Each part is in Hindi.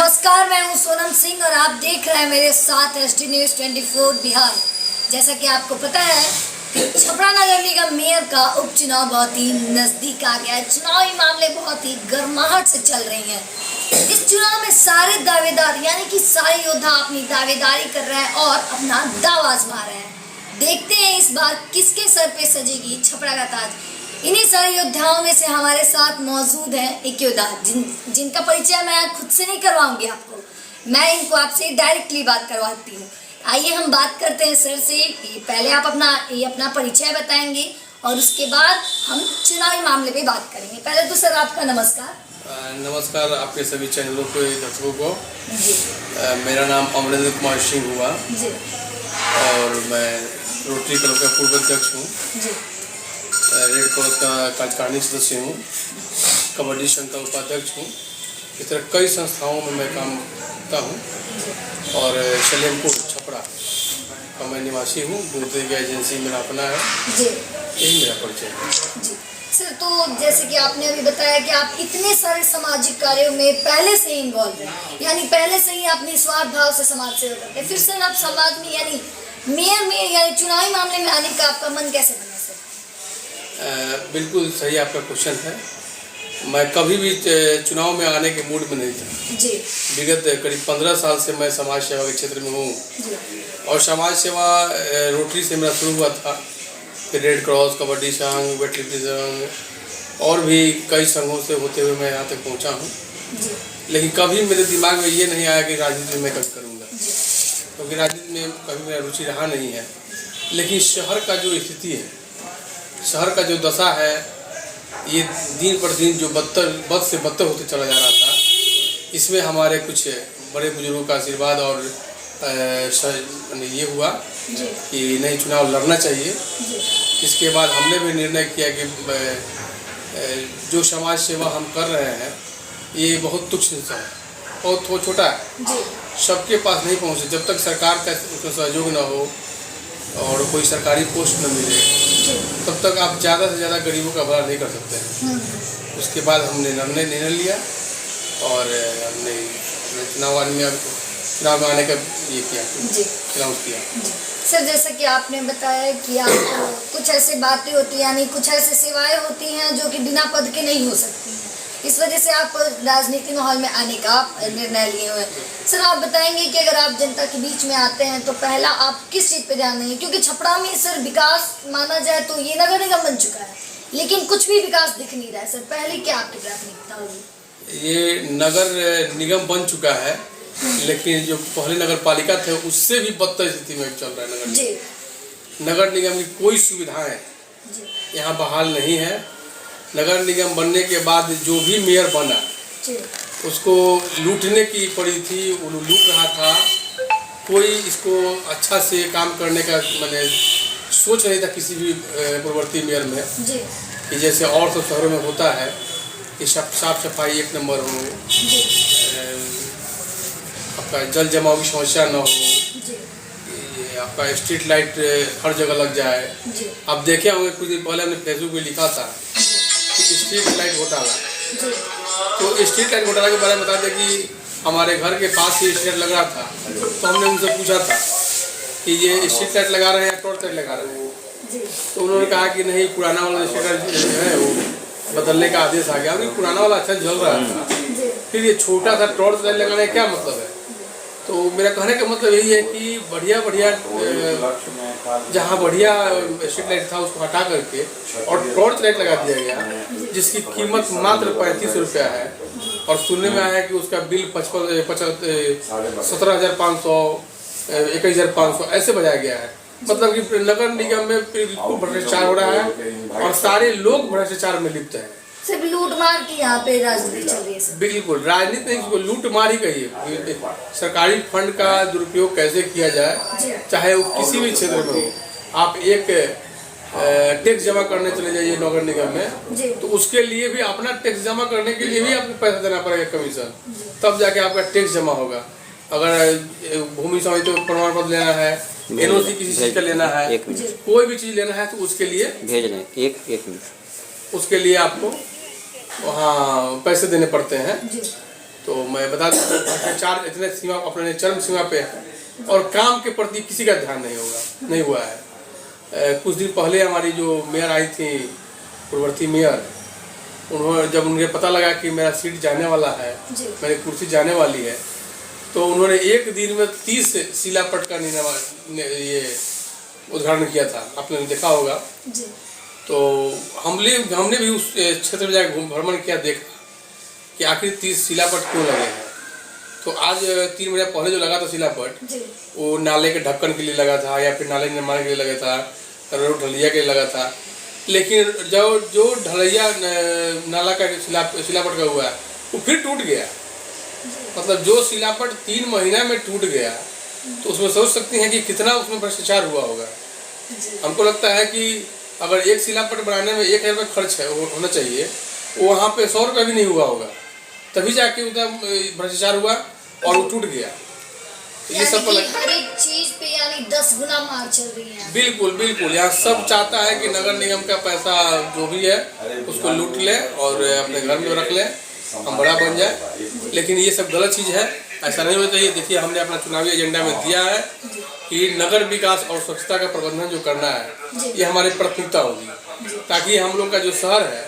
नमस्कार, मैं हूं सोनम सिंह और आप देख रहे हैं मेरे साथ एसटी न्यूज़ 24 बिहार। जैसा कि आपको पता है कि छपरा नगर निगम मेयर का उपचुनाव बहुत ही नजदीक आ गया है। चुनावी मामले बहुत ही गर्माहट से चल रही हैं। इस चुनाव में सारे दावेदार यानी कि सारे योद्धा अपनी दावेदारी कर रहे हैं और अपना दावा आजमा रहे हैं। देखते हैं इस बार किसके सर पे सजेगी छपरा का ताज। इन्हीं सारे योद्धाओं में से हमारे साथ मौजूद हैं एक योद्धा जिनका परिचय मैं खुद से नहीं करवाऊंगी आपको, मैं इनको आपसे डायरेक्टली बात करवाती हूँ। आइए हम बात करते हैं सर से। पहले आप अपना परिचय बताएंगे और उसके बाद हम चुनावी मामले पे बात करेंगे। पहले तो सर आपका नमस्कार। नमस्कार आपके सभी चैनलों के दर्शकों को। मेरा नाम अमरेंद्र कुमार सिंह हुआ जी। और मैं रोटरी क्लब का पूर्व अध्यक्ष हूँ, रेड क्रॉस का कार्यकारिणी सदस्य हूँ, कबड्डी संघ का उपाध्यक्ष हूँ। इस तरह कई संस्थाओं में मैं काम करता हूँ और सलेमपुर छपरा का मैं निवासी हूँ। दूध एजेंसी मेरा अपना है जी। यही मेरा परिचय है जी सर, तो जैसे कि आपने अभी बताया कि आप इतने सारे सामाजिक कार्यों में पहले से ही इन्वॉल्व हैं, यानी पहले से ही अपनी स्वार्थ भाव से समाज सेवा करते हैं। फिर सर आप समाज में यानी मेयर में यानी चुनावी मामले में आने का आपका मन कैसे बना सर? बिल्कुल सही आपका क्वेश्चन है। मैं कभी भी चुनाव में आने के मूड में नहीं था जी। विगत करीब 15 साल से मैं समाज सेवा के क्षेत्र में हूँ और समाज सेवा रोटरी से मेरा शुरू हुआ था। फिर रेड क्रॉस, कबड्डी संघ, वेटलिफ्टिंग संघ और भी कई संघों से होते हुए मैं यहाँ तक पहुँचा हूँ। लेकिन कभी मेरे दिमाग में ये नहीं आया कि राजनीति में कभी करूँगा, क्योंकि राजनीति में कभी मेरा रुचि रहा नहीं है। लेकिन शहर का जो स्थिति है, शहर का जो दशा है, ये दिन पर दिन जो बद से बदतर होते चला जा रहा था, इसमें हमारे कुछ बड़े बुजुर्गों का आशीर्वाद और ये हुआ कि नहीं, चुनाव लड़ना चाहिए। इसके बाद हमने भी निर्णय किया कि जो समाज सेवा हम कर रहे हैं ये बहुत तुच्छ है, बहुत छोटा है, सबके पास नहीं पहुँचे। जब तक सरकार का उसमें सहयोग न हो और कोई सरकारी पोस्ट न मिले तब तक आप ज़्यादा से ज़्यादा गरीबों का भला नहीं कर सकते हैं। उसके बाद हमने निर्णय लिया और हमने चुनाव में आने का ये किया, चुनाव किया। सर जैसा कि आपने बताया कि आप कुछ ऐसी बातें होती हैं यानी कुछ ऐसी सेवाएं होती हैं जो कि बिना पद के नहीं हो सकती हैं, इस वजह से आप राजनीति माहौल में आने का निर्णय लिए हुए हैं। सर आप बताएंगे कि अगर आप जनता के बीच में आते हैं तो पहला आप किस चीज़ पे ध्यान देंगे? क्योंकि छपरा में सर विकास माना जाए तो ये नगर निगम बन चुका है, लेकिन कुछ भी विकास दिख नहीं रहा है। सर पहले क्या आपकी प्राथमिकता होगी? ये नगर निगम बन चुका है, लेकिन जो पहले नगर पालिका थे उससे भी बदतर स्थिति में चल रहा है नगर निगम की कोई सुविधाएं यहाँ बहाल नहीं है। नगर निगम बनने के बाद जो भी मेयर बना उसको लूटने की पड़ी थी, वो लूट रहा था। कोई इसको अच्छा से काम करने का मैंने सोच नहीं था किसी भी पूर्ववर्ती मेयर में कि जैसे और सब शहरों में होता है कि साफ सफाई एक नंबर हो, आपका जल जमाव की समस्या न हो, आपका स्ट्रीट लाइट हर जगह लग जाए। आप देखे होंगे कुछ दिन पहले हमने फेसबुक पे लिखा था कि स्ट्रीट लाइट घोटाला, तो स्ट्रीट लाइट घोटाला के बारे में बता दें कि हमारे घर के पास ही स्ट्रीट लग रहा था, तो हमने उनसे पूछा था कि ये स्ट्रीट लाइट लगा रहे हैं या टॉर्च लाइट लगा रहे हैं, तो उन्होंने कहा कि नहीं, पुराना वाला स्ट्रीट लाइट जो है वो बदलने का आदेश आ गया। पुराना वाला अच्छा जल रहा था, फिर ये छोटा सा टॉर्च लाइट लगाने का क्या मतलब है? तो मेरा कहने का मतलब यही है कि बढ़िया जहाँ बढ़िया स्ट्रीट लाइट था उसको हटा करके और टॉर्च लाइट लगा दिया गया, जिसकी कीमत मात्र 35 रुपया है और सुनने में आया है कि उसका बिल 17,500 21,500 ऐसे बजाया गया है। मतलब कि नगर निगम में बिल्कुल भ्रष्टाचार हो रहा है और सारे लोग भ्रष्टाचार में लिप्त हैं। सिर्फ लूट मार की यहाँ पे राजनीति चल रही है। बिल्कुल राजनीति नहीं, इसको लूट मार ही कहिए। सरकारी फंड का दुरुपयोग कैसे किया जाए, चाहे वो किसी भी क्षेत्र में हो। आप एक टैक्स जमा करने चले जाइए नगर निगम में, तो उसके लिए भी अपना टैक्स जमा करने के लिए भी आपको पैसा देना पड़ेगा कमीशन, तब जाके आपका टैक्स जमा होगा। अगर भूमि स्वामित्व प्रमाण पत्र लेना है, NOC किसी चीज का लेना है, कोई भी चीज लेना है तो उसके लिए भेज रहे हैं एक मिनट, उसके लिए आपको वहाँ पैसे देने पड़ते हैं। तो मैं बता दूं भ्रष्टाचार इतने सीमा अपने चरम सीमा पे है और काम के प्रति किसी का ध्यान नहीं हुआ है। कुछ दिन पहले हमारी जो मेयर आई थी पूर्ववर्ती मेयर, उन्होंने जब उन्हें पता लगा कि मेरा सीट जाने वाला है, मेरी कुर्सी जाने वाली है, तो उन्होंने एक दिन में 30 शिलापट का ये उद्घाटन किया था। आपने देखा होगा। तो हमने भी उस क्षेत्र में जाकर भ्रमण किया, देखा कि आखिर 30 शिलापट क्यों लगे हैं। तो आज 3 महीने पहले जो लगा था शिलापट, वो नाले के ढक्कन के लिए लगा था या फिर नाले निर्माण के लिए लगा था, रोड ढलैया के लिए लगा था। लेकिन जो ढलैया नाला का शिलापट का हुआ वो फिर टूट गया। मतलब जो शिलापट 3 महीना में टूट गया, तो उसमें सोच सकते हैं कि कितना उसमें भ्रष्टाचार हुआ होगा। हमको लगता है कि अगर एक शिलापट बनाने में 1,000 रुपये खर्च है होना चाहिए, वहाँ पे 100 रुपये भी नहीं हुआ होगा, तभी जाके उधर भ्रष्टाचार हुआ और वो टूट गया। ये सब हर एक चीज पे यानी 10 गुना मार चल रही है। बिल्कुल यहाँ सब चाहता है कि नगर निगम का पैसा जो भी है उसको लूट ले और अपने घर में रख ले, हम बड़ा बन जाए। लेकिन ये सब गलत चीज़ है, ऐसा नहीं होना चाहिए। देखिए, हमने अपना चुनावी एजेंडा में दिया है कि नगर विकास और स्वच्छता का प्रबंधन जो करना है ये हमारी प्राथमिकता होगी, ताकि हम लोग का जो शहर है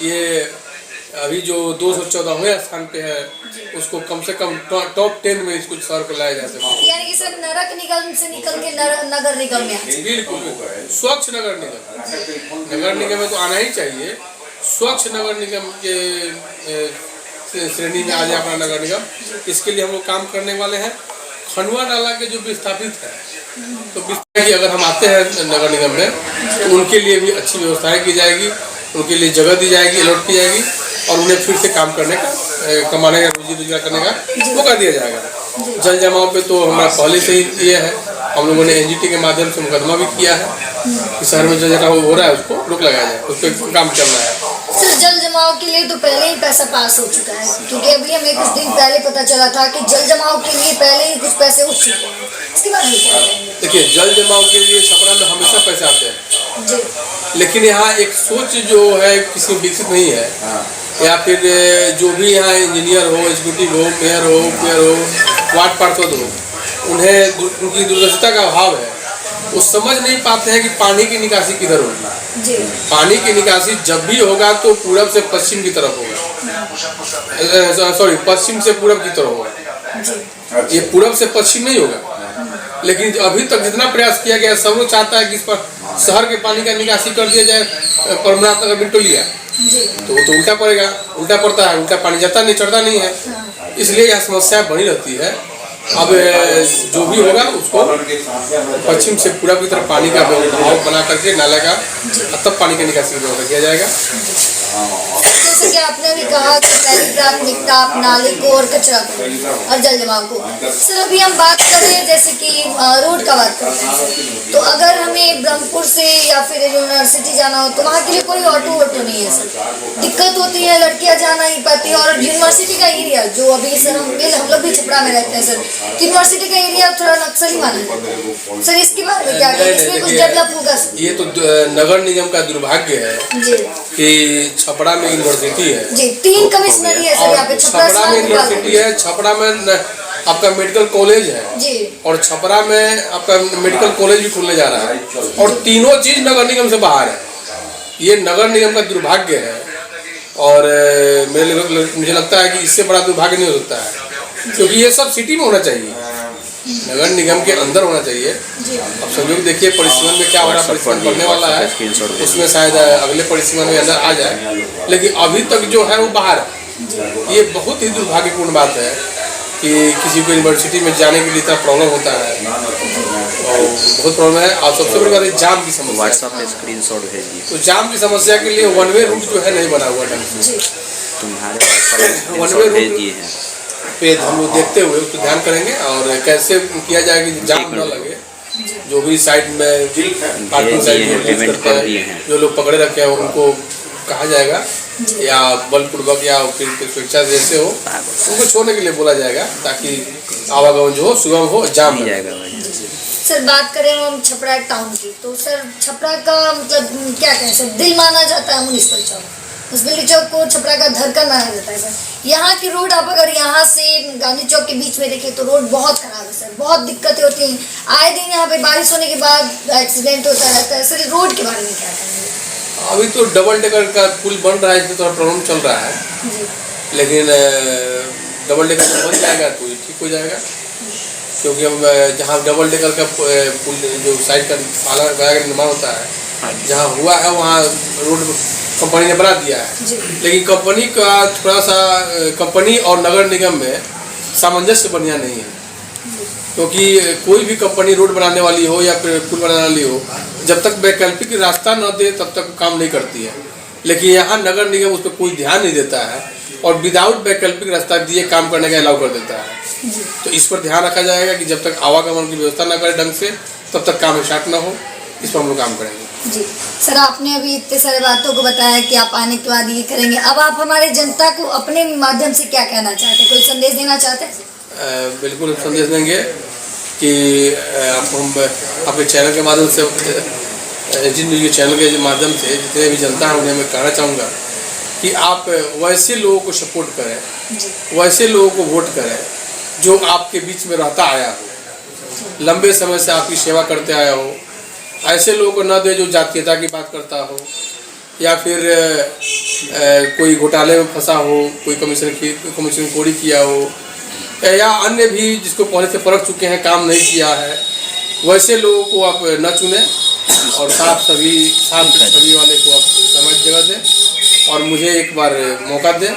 ये अभी जो 214वें स्थान पे है, उसको कम से कम टॉप 10 में इसको शहर को लाया जा सके। यानी कि सर नरक निगम से निकल के नगर निगम में आ जाए। बिल्कुल स्वच्छ नगर निगम में तो आना ही चाहिए। स्वच्छ नगर निगम के श्रेणी में आ जाए अपना नगर निगम। इसके लिए हम लोग काम करने वाले हैं। खंडवा नाला के जो विस्थापित है, तो कि अगर हम आते हैं नगर निगम में तो उनके लिए भी अच्छी व्यवस्थाएं की जाएगी, उनके लिए जगह दी जाएगी, अलॉट की जाएगी और उन्हें फिर से काम करने का, कमाने का, रोजी रोजगार करने का मौका दिया जाएगा। जल जमाव पे तो हमारा पहले से ही ये है, हम लोगों ने एनजीटी के माध्यम से मुकदमा भी किया है कि शहर में जल जमाव हो रहा है उसको रोक लगाया जाए, उस पर काम चल रहा है। सर, जल जमाव के लिए तो पहले ही पैसा पास हो चुका है, क्योंकि अभी हमें कुछ दिन पहले पता चला था कि जल जमाव के लिए पहले ही कुछ पैसे उठ चुके हैं। इसके बारे में क्या कहेंगे? देखिए, जल जमाव के लिए छपरा में हमेशा पैसे आते हैं जी, लेकिन यहाँ एक सोच जो है किसी में विकसित नहीं है, या फिर जो भी यहाँ इंजीनियर हो, एग्जीक्यूटिव हो, मेयर हो, वार्ड पार्षद हो, उन्हें उनकी दूरदर्शिता का अभाव है। वो समझ नहीं पाते हैं कि पानी की निकासी किधर होगी। पानी की निकासी जब भी होगा तो पूरब से पश्चिम की तरफ होगा, सॉरी पश्चिम से पूरब की तरफ होगा, ये पूरब से पश्चिम नहीं होगा। लेकिन अभी तक जितना प्रयास किया गया, सब लोग चाहता है कि इस पर शहर के पानी का निकासी कर दिया जाए, परमनाथ नगर बिटोलिया, तो वो तो उल्टा पड़ेगा, उल्टा पड़ता है, उल्टा पानी जाता नहीं, चढ़ता नहीं है, इसलिए यह समस्या बनी रहती है। अब जो भी होगा उसको पश्चिम से पूरब की तरफ पानी का बहाव बना करके नाला का, तब पानी की निकासी की व्यवस्था किया जाएगा। जैसे कि आपने भी कहा कि पहली प्राथमिकता आप नाले को और कचरा को और जल जमाव को। सर, अभी हम बात करें जैसे कि रोड का बात करते हैं, तो अगर हमें ब्रह्मपुर से या फिर यूनिवर्सिटी जाना हो तो वहाँ के लिए कोई ऑटो नहीं है सर, दिक्कत होती है, लड़कियाँ जा नहीं पाती। और यूनिवर्सिटी का एरिया जो अभी सर हम लोग भी छपरा में रहते हैं सर, यूनिवर्सिटी का एरिया थोड़ा नक्सली माना है सर, इसके बारे में क्या कहें? इसमें कुछ डेवलप होगा? ये तो नगर निगम का दुर्भाग्य है जी कि छपरा में यूनिवर्सिटी है जी, 3 कमिश्नरी है सर यहाँ पे। छपरा में यूनिवर्सिटी है, छपरा में आपका मेडिकल कॉलेज है जी, और छपरा में आपका मेडिकल कॉलेज भी खुलने जा रहा है, और तीनों चीज नगर निगम से बाहर है। ये नगर निगम का दुर्भाग्य है, और मुझे लगता है कि इससे बड़ा दुर्भाग्य नहीं हो सकता है, क्योंकि ये सब सिटी में होना चाहिए, नगर निगम के अंदर होना चाहिए। अब संयोग देखिए परिसीमन में क्या हो रहा है, परिसीमन बढ़ने वाला है, उसमें शायद अगले परिसीमन में अंदर आ जाए, लेकिन अभी तक जो है वो बाहर है। ये बहुत ही दुर्भाग्यपूर्ण बात है कि किसी को यूनिवर्सिटी में जाने के लिए इतना प्रॉब्लम होता है, और बहुत प्रॉब्लम है। और सबसे बड़ी बात है जाम की समस्या। व्हाट्सएप पे स्क्रीनशॉट भेज दिए। तो जाम की समस्या के लिए 1 वे रूट जो है नहीं बना हुआ ढंग से, तुम्हारे 1 वे रूट दिए हैं पे हम लोग देखते हुए उसको ध्यान करेंगे और कैसे किया जाए कि जाम न लगे। जो भी साइड में पार्किंग साइड जो लोग पकड़े रखे हैं उनको कहा जाएगा, या बलपूर्वक या फिर स्वेच्छा जैसे हो उनको छोड़ने के लिए बोला जाएगा, ताकि आवागमन जो हो सुगम हो, जाम न जाएगा। सर, बात करें हम छपरा टाउन की, तो सर छपरा का मतलब क्या कहें सर, दिल माना जाता है म्युनिसिपल चौक। उस बिल्ली चौक को छपरा का धड़कन माना जाता है सर। यहाँ की रोड आप अगर यहाँ से गांधी चौक के बीच में देखें तो रोड बहुत खराब है सर, बहुत दिक्कतें होती हैं। आए दिन यहाँ पे बारिश होने के बाद एक्सीडेंट होता रहता है सर। रोड के बारे में क्या कहेंगे? अभी तो डबल डेकर का पुल बन रहा है, इसमें थोड़ा प्रॉब्लम चल रहा है, लेकिन डबल डेकर जब बन जाएगा तो ये ठीक हो जाएगा। क्योंकि अब जहाँ डबल डेकर का पुल जो साइड का पाला का निर्माण होता है, जहाँ हुआ है वहाँ रोड कंपनी ने बना दिया है, लेकिन कंपनी का थोड़ा सा कंपनी और नगर निगम में सामंजस्य बढ़िया नहीं है। क्योंकि कोई भी कंपनी रोड बनाने वाली हो या फिर पुल बनाने वाली हो, जब तक वैकल्पिक रास्ता न दे तब तक काम नहीं करती है। लेकिन यहाँ नगर निगम उस पर कोई ध्यान नहीं देता है और विदाउट वैकल्पिक रास्ता दिए काम करने का अलाउ कर देता है। तो इस पर ध्यान रखा जाएगा कि जब तक आवागमन की व्यवस्था न करें ढंग से, तब तक काम स्टार्ट न हो। इस पर हम लोग काम करेंगे। जी सर, आपने अभी इतने सारे बातों को बताया कि आप आने के बाद ये करेंगे। अब आप हमारे जनता को अपने माध्यम से क्या कहना चाहते हैं, कोई संदेश देना चाहते हैं? बिल्कुल संदेश देंगे कि हम आपके चैनल के माध्यम से, जिन न्यूज़ चैनल के माध्यम से जितने भी जनता है उन्हें मैं कहना चाहूँगा कि आप वैसे लोगों को सपोर्ट करें, वैसे लोगों को वोट करें जो आपके बीच में रहता आया हो, लंबे समय से आपकी सेवा करते आया हो। ऐसे लोगों को न दे जो जातीयता की बात करता हो या फिर कोई घोटाले में फंसा हो, कोई कमीशन खोरी किया हो या अन्य भी जिसको पहले से परख चुके हैं, काम नहीं किया है, वैसे लोगों को आप न चुनें और साफ सभी वाले को आप समझ जगह दें और मुझे एक बार मौका दें।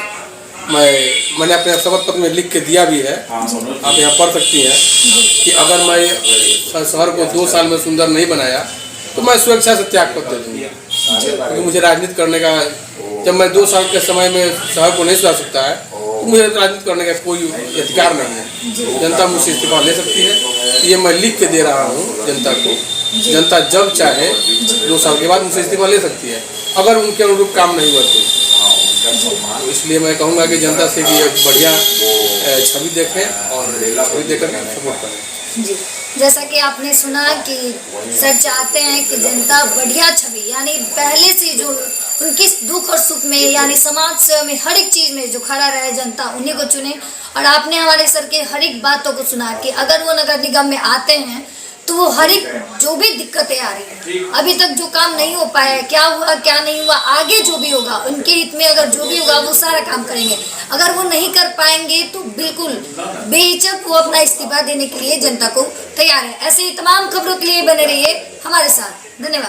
मैंने अपने शपथ पत्र में लिख के दिया भी है, आप यहाँ पढ़ सकती हैं कि अगर मैं शहर को 2 साल में सुंदर नहीं बनाया तो मैं स्वेच्छा से त्याग पत्र दे दूँगा। क्योंकि मुझे राजनीति करने का, जब मैं 2 साल के समय में शहर को नहीं सुधार सकता है तो मुझे राजनीति करने का कोई अधिकार नहीं है। जनता मुझसे इस्तीफा ले सकती है, ये मैं लिख के दे रहा हूँ जनता को। जनता जब चाहे 2 साल के बाद मुझसे इस्तीफा ले सकती है अगर उनके अनुरूप काम नहीं हुआ तो इसलिए मैं कहूँगा कि जनता से कि बढ़िया छवि देखें और छवि देकर सपोर्ट करें। जी, जैसा कि आपने सुना कि सर चाहते हैं कि जनता बढ़िया छवि, यानी पहले से जो उनकी दुख और सुख में, यानी समाज सेवा में, हर एक चीज़ में जो खड़ा रहे जनता, उन्हीं को चुने। और आपने हमारे सर के हर एक बातों को सुना कि अगर वो नगर निगम में आते हैं तो वो हर एक जो भी दिक्कतें आ रही हैं, अभी तक जो काम नहीं हो पाया है, क्या हुआ क्या नहीं हुआ, आगे जो भी होगा उनके हित में, अगर जो भी होगा वो सारा काम करेंगे। अगर वो नहीं कर पाएंगे तो बिल्कुल बेहिचक वो अपना इस्तीफा देने के लिए जनता को तैयार है। ऐसे ही तमाम खबरों के लिए बने रहिए हमारे साथ। धन्यवाद।